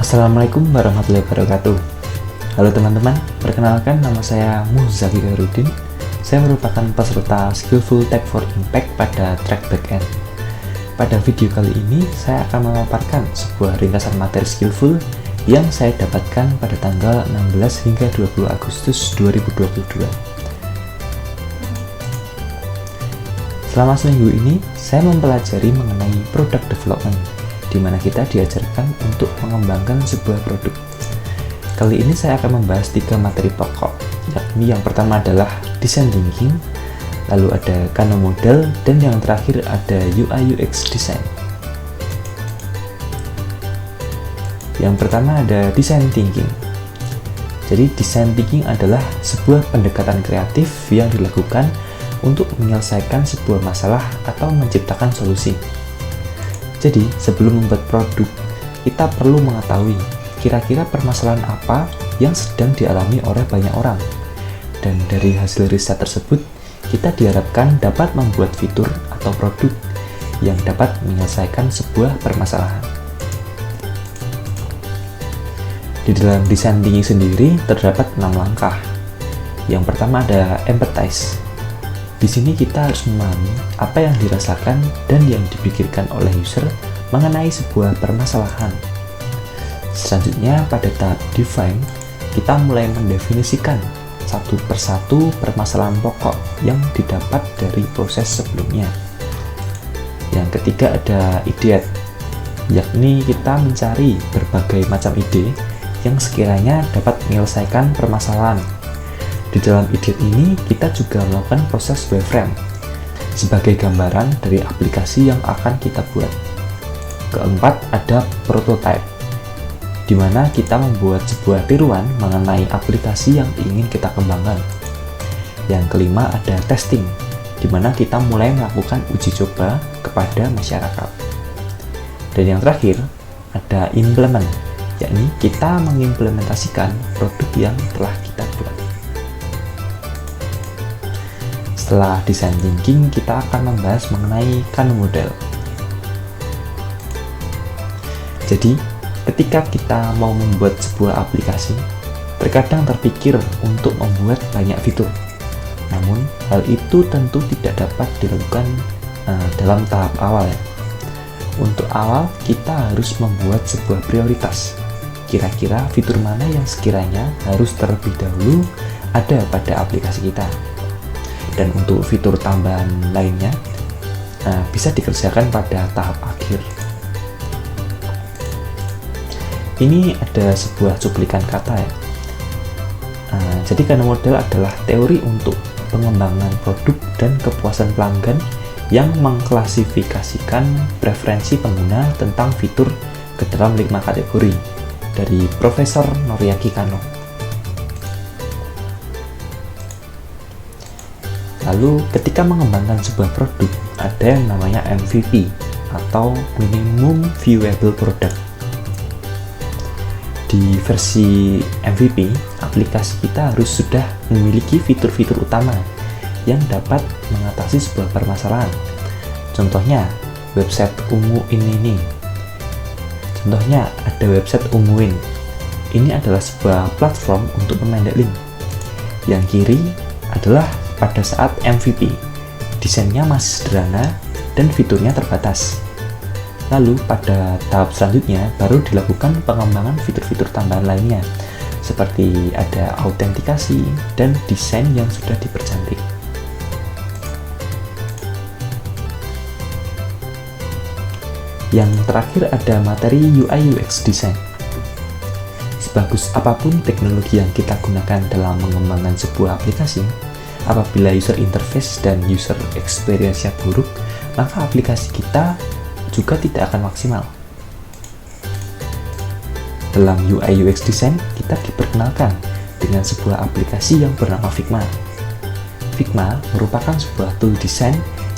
Assalamualaikum warahmatullahi wabarakatuh. Halo teman-teman, perkenalkan nama saya Muzaki Khairuddin. Saya merupakan peserta Skillful Tech for Impact pada track backend. Pada video kali ini, saya akan memaparkan sebuah ringkasan materi Skillful yang saya dapatkan pada tanggal 16 hingga 20 Agustus 2022. Selama seminggu ini, saya mempelajari mengenai product development, di mana kita diajarkan untuk mengembangkan sebuah produk. Kali ini saya akan membahas 3 materi pokok, yakni yang pertama adalah design thinking, lalu ada Kano model, dan yang terakhir ada UI UX design. Yang pertama ada design thinking. Jadi design thinking adalah sebuah pendekatan kreatif yang dilakukan untuk menyelesaikan sebuah masalah atau menciptakan solusi. Jadi, sebelum membuat produk, kita perlu mengetahui kira-kira permasalahan apa yang sedang dialami oleh banyak orang. Dan dari hasil riset tersebut, kita diharapkan dapat membuat fitur atau produk yang dapat menyelesaikan sebuah permasalahan. Di dalam design thinking sendiri terdapat 6 langkah. Yang pertama ada empathize. Di sini kita harus memahami apa yang dirasakan dan yang dipikirkan oleh user mengenai sebuah permasalahan. Selanjutnya pada tahap define, kita mulai mendefinisikan satu persatu permasalahan pokok yang didapat dari proses sebelumnya. Yang ketiga ada ideate, yakni kita mencari berbagai macam ide yang sekiranya dapat menyelesaikan permasalahan. Di dalam ideate ini, kita juga melakukan proses wireframe sebagai gambaran dari aplikasi yang akan kita buat. Keempat, ada prototype, di mana kita membuat sebuah tiruan mengenai aplikasi yang ingin kita kembangkan. Yang kelima, ada testing, di mana kita mulai melakukan uji coba kepada masyarakat. Dan yang terakhir, ada implement, yakni kita mengimplementasikan produk yang telah kita buat. Setelah design thinking, kita akan membahas mengenai Kano model. Jadi, ketika kita mau membuat sebuah aplikasi, terkadang terpikir untuk membuat banyak fitur. Namun, hal itu tentu tidak dapat dilakukan dalam tahap awal ya. Untuk awal, kita harus membuat sebuah prioritas. Kira-kira fitur mana yang sekiranya harus terlebih dahulu ada pada aplikasi kita. Dan untuk fitur tambahan lainnya bisa dikerjakan pada tahap akhir. Ini ada sebuah cuplikan kata ya. Jadi Kano model adalah teori untuk pengembangan produk dan kepuasan pelanggan yang mengklasifikasikan preferensi pengguna tentang fitur ke dalam 5 kategori dari Profesor Noriaki Kano. Lalu ketika mengembangkan sebuah produk, ada yang namanya MVP atau Minimum Viable Product. Di versi MVP, aplikasi kita harus sudah memiliki fitur-fitur utama yang dapat mengatasi sebuah permasalahan. Contohnya, website ungu ini. Contohnya, ada website Unguin. Ini adalah sebuah platform untuk memendek link. Yang kiri adalah pada saat MVP, desainnya masih sederhana dan fiturnya terbatas. Lalu pada tahap selanjutnya baru dilakukan pengembangan fitur-fitur tambahan lainnya, seperti ada autentikasi dan desain yang sudah dipercantik. Yang terakhir ada materi UI UX design. Sebagus apapun teknologi yang kita gunakan dalam mengembangkan sebuah aplikasi, apabila user interface dan user experience-nya buruk, maka aplikasi kita juga tidak akan maksimal. Dalam UI UX design, kita diperkenalkan dengan sebuah aplikasi yang bernama Figma. Figma merupakan sebuah tool desain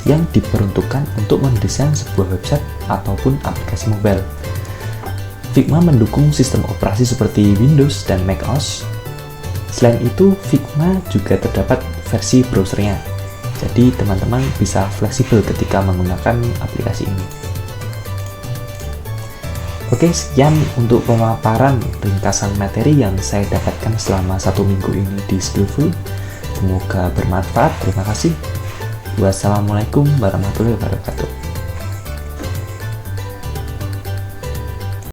yang diperuntukkan untuk mendesain sebuah website ataupun aplikasi mobile. Figma mendukung sistem operasi seperti Windows dan macOS. Selain itu, Figma juga terdapat versi browsernya. Jadi, teman-teman bisa fleksibel ketika menggunakan aplikasi ini. Oke, sekian untuk pemaparan ringkasan materi yang saya dapatkan selama 1 minggu ini di Skillful. Semoga bermanfaat. Terima kasih. Wassalamualaikum warahmatullahi wabarakatuh.